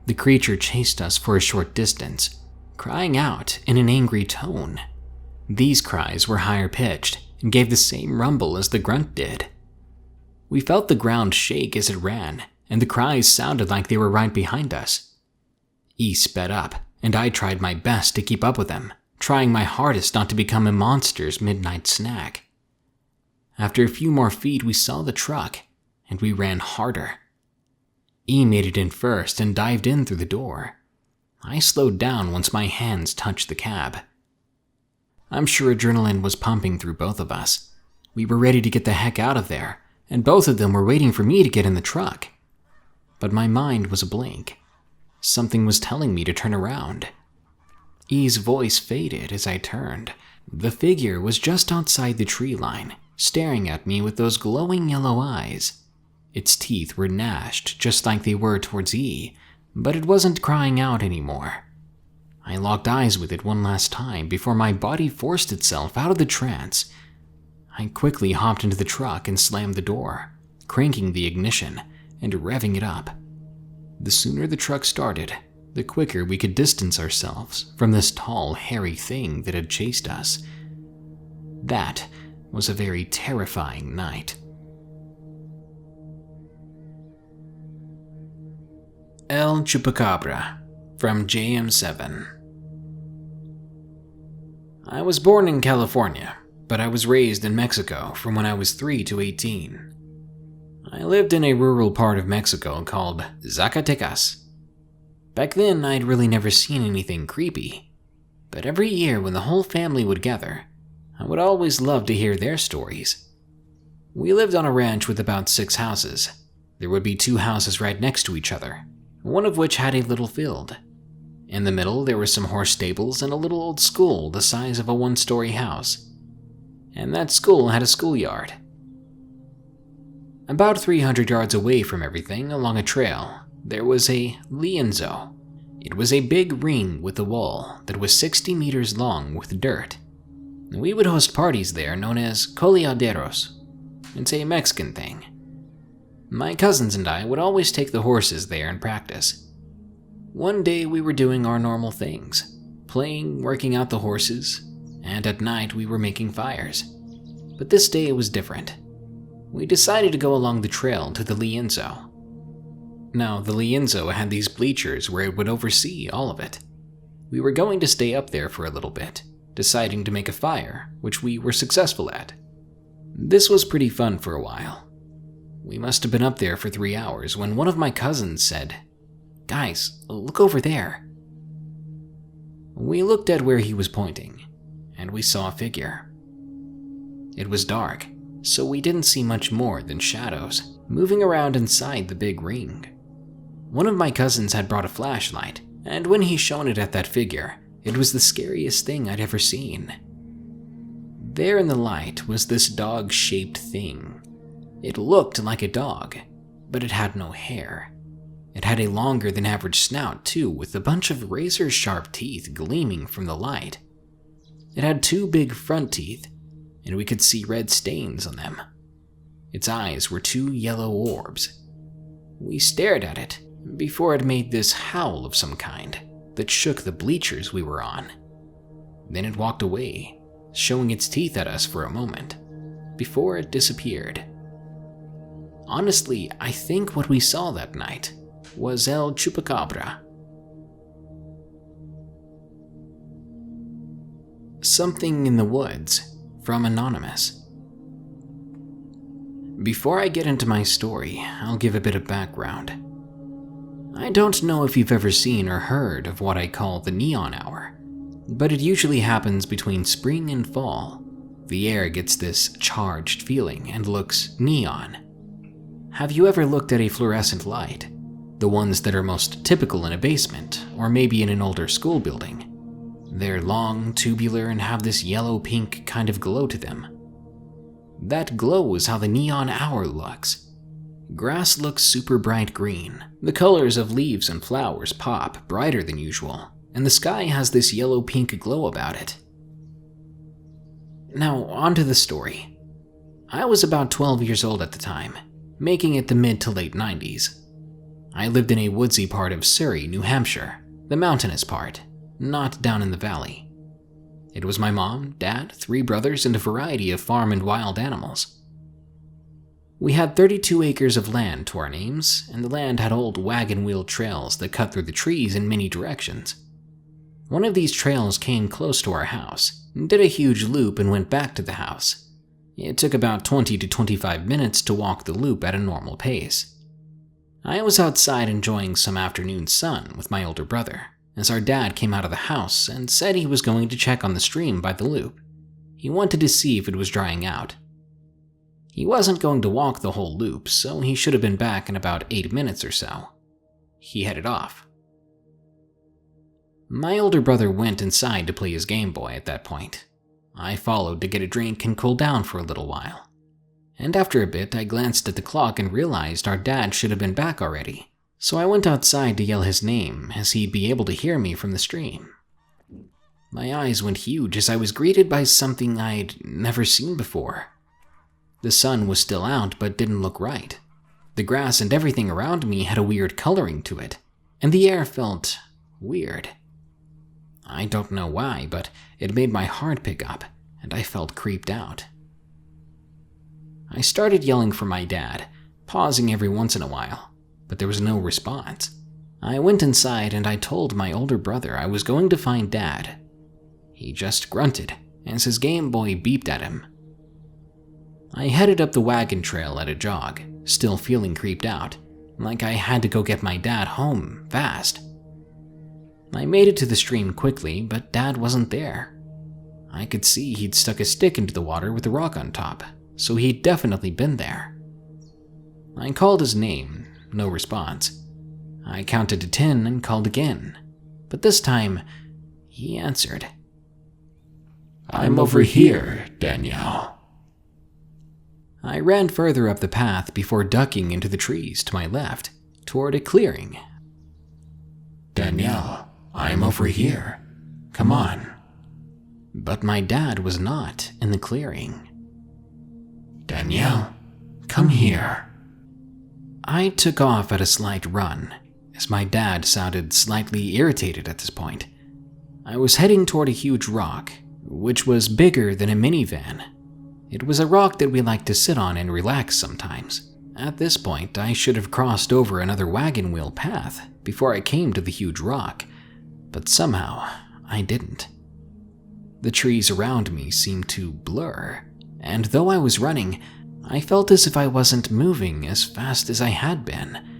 The creature chased us for a short distance, crying out in an angry tone. These cries were higher pitched and gave the same rumble as the grunt did. We felt the ground shake as it ran, and the cries sounded like they were right behind us. E sped up, and I tried my best to keep up with him, trying my hardest not to become a monster's midnight snack. After a few more feet, we saw the truck, and we ran harder. E made it in first and dived in through the door. I slowed down once my hands touched the cab. I'm sure adrenaline was pumping through both of us. We were ready to get the heck out of there, and both of them were waiting for me to get in the truck. But my mind was a blank. Something was telling me to turn around. E's voice faded as I turned. The figure was just outside the tree line, staring at me with those glowing yellow eyes. Its teeth were gnashed just like they were towards E, but it wasn't crying out anymore. I locked eyes with it one last time before my body forced itself out of the trance. I quickly hopped into the truck and slammed the door, cranking the ignition and revving it up. The sooner the truck started, the quicker we could distance ourselves from this tall, hairy thing that had chased us. That was a very terrifying night. El Chupacabra from JM7. I was born in California, but I was raised in Mexico from when I was 3 to 18. I lived in a rural part of Mexico called Zacatecas. Back then, I'd really never seen anything creepy, but every year when the whole family would gather, I would always love to hear their stories. We lived on a ranch with about 6 houses. There would be 2 houses right next to each other, one of which had a little field. In the middle, there were some horse stables and a little old school the size of a one-story house. And that school had a schoolyard. About 300 yards away from everything, along a trail, there was a lienzo. It was a big ring with a wall that was 60 meters long with dirt. We would host parties there known as coleaderos. It's a Mexican thing. My cousins and I would always take the horses there and practice. One day we were doing our normal things, playing, working out the horses, and at night we were making fires. But this day it was different. We decided to go along the trail to the lienzo. Now, the lienzo had these bleachers where it would oversee all of it. We were going to stay up there for a little bit, deciding to make a fire, which we were successful at. This was pretty fun for a while. We must have been up there for 3 hours when one of my cousins said, "Guys, look over there." We looked at where he was pointing, and we saw a figure. It was dark, so we didn't see much more than shadows moving around inside the big ring. One of my cousins had brought a flashlight, and when he shone it at that figure, it was the scariest thing I'd ever seen. There in the light was this dog-shaped thing. It looked like a dog, but it had no hair. It had a longer than average snout too, with a bunch of razor-sharp teeth gleaming from the light. It had 2 big front teeth, and we could see red stains on them. Its eyes were 2 yellow orbs. We stared at it before it made this howl of some kind that shook the bleachers we were on. Then it walked away, showing its teeth at us for a moment, before it disappeared. Honestly, I think what we saw that night was El Chupacabra. Something in the Woods, from Anonymous. Before I get into my story, I'll give a bit of background. I don't know if you've ever seen or heard of what I call the neon hour, but it usually happens between spring and fall. The air gets this charged feeling and looks neon. Have you ever looked at a fluorescent light? The ones that are most typical in a basement, or maybe in an older school building. They're long, tubular, and have this yellow-pink kind of glow to them. That glow is how the neon hour looks. Grass looks super bright green. The colors of leaves and flowers pop brighter than usual, and the sky has this yellow-pink glow about it. Now, on to the story. I was about 12 years old at the time, making it the mid to late 90s. I lived in a woodsy part of Surrey, New Hampshire, the mountainous part, not down in the valley. It was my mom, dad, 3 brothers, and a variety of farm and wild animals. We had 32 acres of land to our names, and the land had old wagon wheel trails that cut through the trees in many directions. One of these trails came close to our house, did a huge loop, and went back to the house. It took about 20 to 25 minutes to walk the loop at a normal pace. I was outside enjoying some afternoon sun with my older brother, as our dad came out of the house and said he was going to check on the stream by the loop. He wanted to see if it was drying out. He wasn't going to walk the whole loop, so he should have been back in about 8 minutes or so. He headed off. My older brother went inside to play his Game Boy at that point. I followed to get a drink and cool down for a little while. And after a bit, I glanced at the clock and realized our dad should have been back already. So I went outside to yell his name, as he'd be able to hear me from the stream. My eyes went huge as I was greeted by something I'd never seen before. The sun was still out, but didn't look right. The grass and everything around me had a weird coloring to it, and the air felt weird. I don't know why, but it made my heart pick up, and I felt creeped out. I started yelling for my dad, pausing every once in a while, but there was no response. I went inside and I told my older brother I was going to find Dad. He just grunted as his Game Boy beeped at him. I headed up the wagon trail at a jog, still feeling creeped out, like I had to go get my dad home fast. I made it to the stream quickly, but Dad wasn't there. I could see he'd stuck a stick into the water with a rock on top, so he'd definitely been there. I called his name, no response. I counted to 10 and called again, but this time he answered. I'm over here, Danielle. I ran further up the path before ducking into the trees to my left, toward a clearing. Danielle, I'm over here. Come on. But my dad was not in the clearing. Danielle, come here. I took off at a slight run, as my dad sounded slightly irritated at this point. I was heading toward a huge rock, which was bigger than a minivan. It was a rock that we like to sit on and relax sometimes. At this point, I should have crossed over another wagon wheel path before I came to the huge rock, but somehow I didn't. The trees around me seemed to blur, and though I was running, I felt as if I wasn't moving as fast as I had been.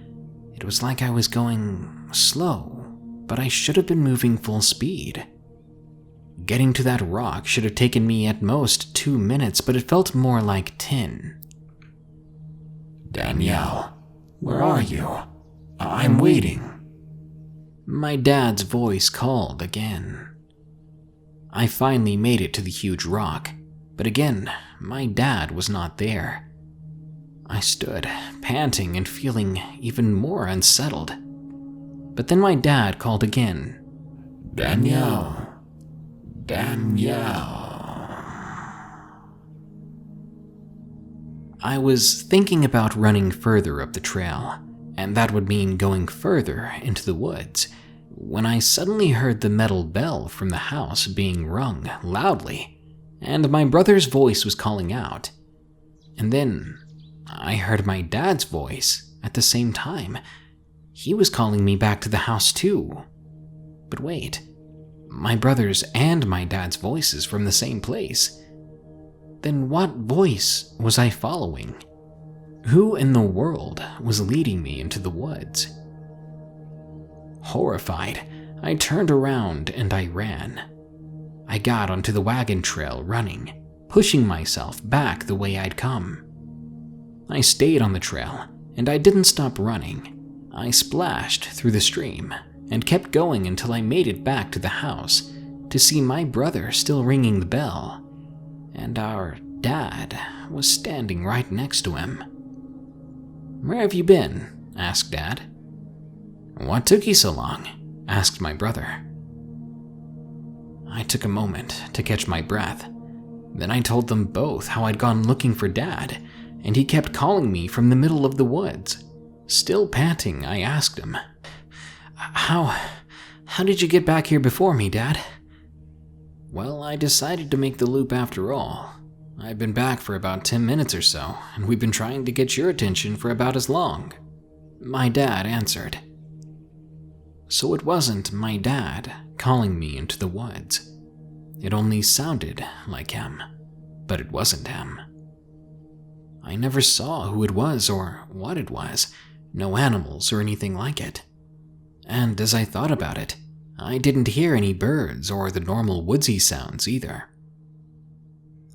It was like I was going slow, but I should have been moving full speed. Getting to that rock should have taken me at most 2 minutes, but it felt more like 10. Danielle, where are you? I'm waiting. My dad's voice called again. I finally made it to the huge rock, but again, my dad was not there. I stood, panting and feeling even more unsettled. But then my dad called again. Danielle. Danielle. I was thinking about running further up the trail, and that would mean going further into the woods, when I suddenly heard the metal bell from the house being rung loudly, and my brother's voice was calling out. And then I heard my dad's voice at the same time. He was calling me back to the house too. But wait, my brother's and my dad's voices from the same place. Then what voice was I following? Who in the world was leading me into the woods? Horrified, I turned around and I ran. I got onto the wagon trail running, pushing myself back the way I'd come. I stayed on the trail, and I didn't stop running. I splashed through the stream and kept going until I made it back to the house to see my brother still ringing the bell, and our dad was standing right next to him. "Where have you been?" asked Dad. "What took you so long?" asked my brother. I took a moment to catch my breath. Then I told them both how I'd gone looking for Dad, and he kept calling me from the middle of the woods. Still panting, I asked him, How did you get back here before me, Dad?" "Well, I decided to make the loop after all. I've been back for about 10 minutes or so, and we've been trying to get your attention for about as long," my dad answered. So it wasn't my dad calling me into the woods. It only sounded like him, but it wasn't him. I never saw who it was or what it was, no animals or anything like it. And as I thought about it, I didn't hear any birds or the normal woodsy sounds either.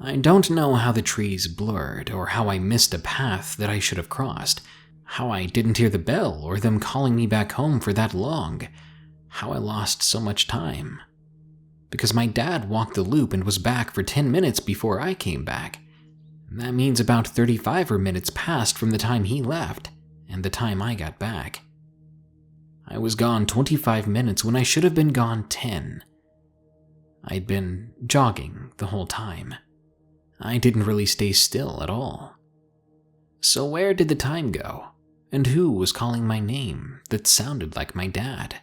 I don't know how the trees blurred or how I missed a path that I should have crossed, how I didn't hear the bell or them calling me back home for that long, how I lost so much time. Because my dad walked the loop and was back for 10 minutes before I came back. That means about 35 minutes passed from the time he left and the time I got back. I was gone 25 minutes when I should have been gone 10. I'd been jogging the whole time. I didn't really stay still at all. So where did the time go? And who was calling my name that sounded like my dad?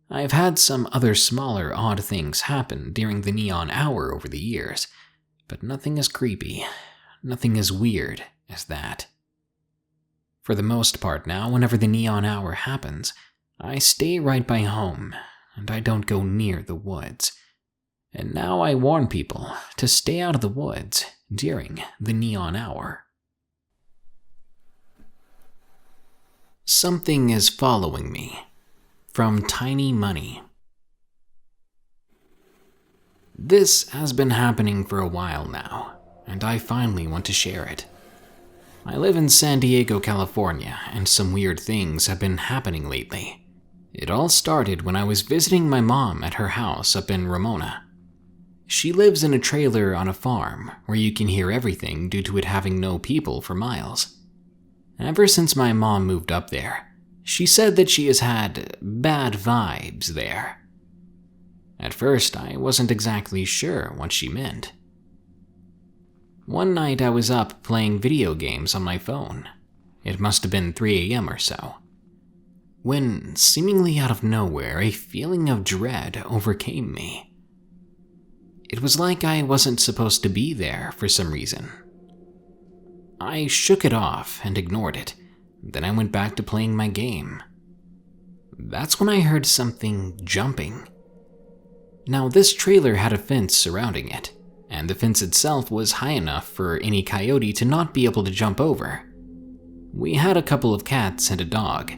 I've had some other smaller odd things happen during the neon hour over the years, but nothing as creepy, nothing as weird as that. For the most part now, whenever the neon hour happens, I stay right by home, and I don't go near the woods. And now I warn people to stay out of the woods during the neon hour. Something is following me. From Tiny Money. This has been happening for a while now, and I finally want to share it. I live in San Diego, California, and some weird things have been happening lately. It all started when I was visiting my mom at her house up in Ramona. She lives in a trailer on a farm where you can hear everything due to it having no people for miles. Ever since my mom moved up there, she said that she has had bad vibes there. At first, I wasn't exactly sure what she meant. One night I was up playing video games on my phone. It must have been 3 a.m. or so, when, seemingly out of nowhere, a feeling of dread overcame me. It was like I wasn't supposed to be there for some reason. I shook it off and ignored it. Then I went back to playing my game. That's when I heard something jumping. Now, this trailer had a fence surrounding it, and the fence itself was high enough for any coyote to not be able to jump over. We had a couple of cats and a dog,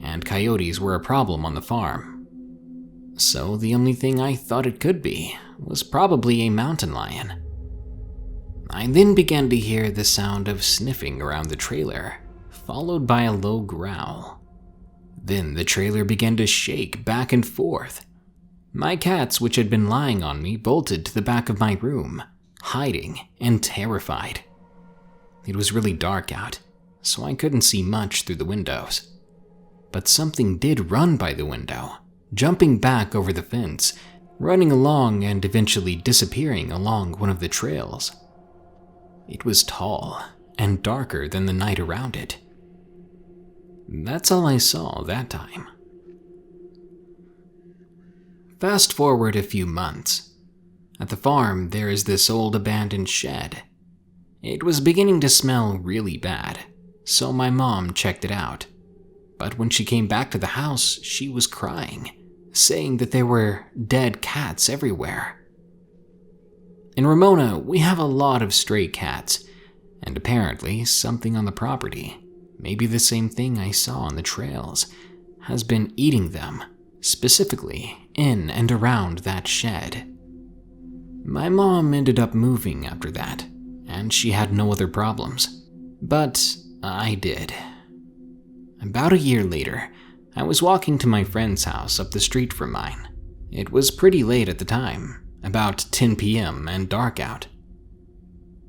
and coyotes were a problem on the farm. So the only thing I thought it could be was probably a mountain lion. I then began to hear the sound of sniffing around the trailer, followed by a low growl. Then the trailer began to shake back and forth. My cats, which had been lying on me, bolted to the back of my room, hiding and terrified. It was really dark out, so I couldn't see much through the windows. But something did run by the window, jumping back over the fence, running along and eventually disappearing along one of the trails. It was tall and darker than the night around it. That's all I saw that time. Fast forward a few months. At the farm, there is this old abandoned shed. It was beginning to smell really bad, so my mom checked it out. But when she came back to the house, she was crying, saying that there were dead cats everywhere. In Ramona, we have a lot of stray cats, and apparently something on the property, maybe the same thing I saw on the trails, has been eating them, specifically in and around that shed. My mom ended up moving after that, and she had no other problems. But I did. About a year later, I was walking to my friend's house up the street from mine. It was pretty late at the time, about 10 p.m. and dark out.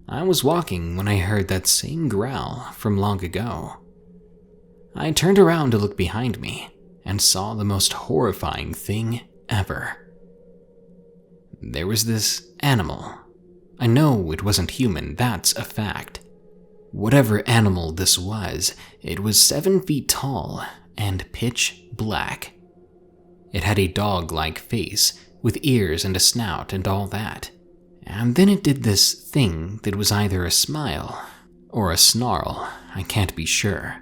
I was walking when I heard that same growl from long ago. I turned around to look behind me and saw the most horrifying thing ever. There was this animal. I know it wasn't human, that's a fact. Whatever animal this was, it was 7 feet tall and pitch black. It had a dog-like face with ears and a snout and all that. And then it did this thing that was either a smile or a snarl, I can't be sure.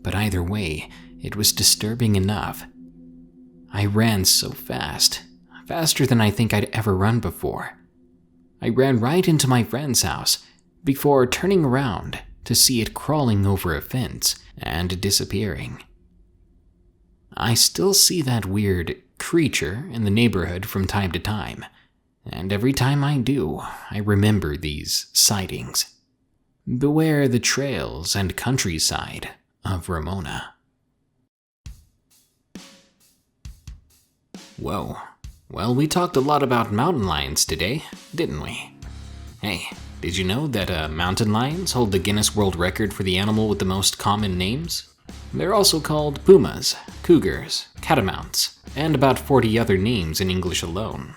But either way, it was disturbing enough. I ran so fast, faster than I think I'd ever run before. I ran right into my friend's house before turning around to see it crawling over a fence and disappearing. I still see that weird creature in the neighborhood from time to time, and every time I do, I remember these sightings. Beware the trails and countryside of Ramona. Whoa. Well, we talked a lot about mountain lions today, didn't we? Hey, did you know that mountain lions hold the Guinness World Record for the animal with the most common names? They're also called pumas, cougars, catamounts, and about 40 other names in English alone.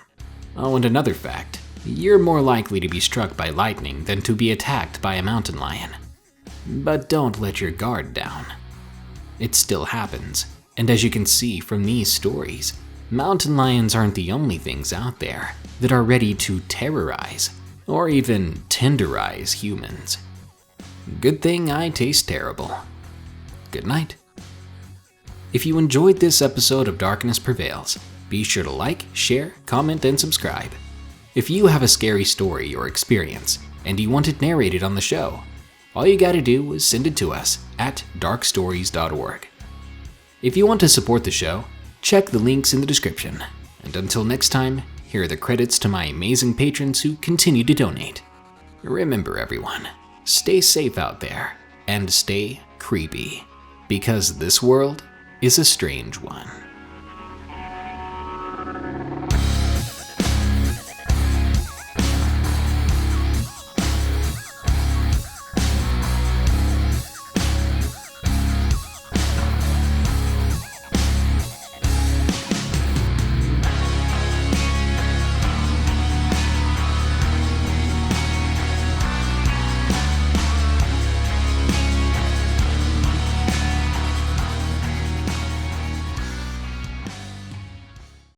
Oh, and another fact, you're more likely to be struck by lightning than to be attacked by a mountain lion. But don't let your guard down. It still happens, and as you can see from these stories, mountain lions aren't the only things out there that are ready to terrorize or even tenderize humans. Good thing I taste terrible. Good night. If you enjoyed this episode of Darkness Prevails, be sure to like, share, comment, and subscribe. If you have a scary story or experience and you want it narrated on the show, all you gotta do is send it to us at darkstories.org. If you want to support the show, check the links in the description. And until next time, here are the credits to my amazing patrons who continue to donate. Remember everyone, stay safe out there and stay creepy, because this world is a strange one.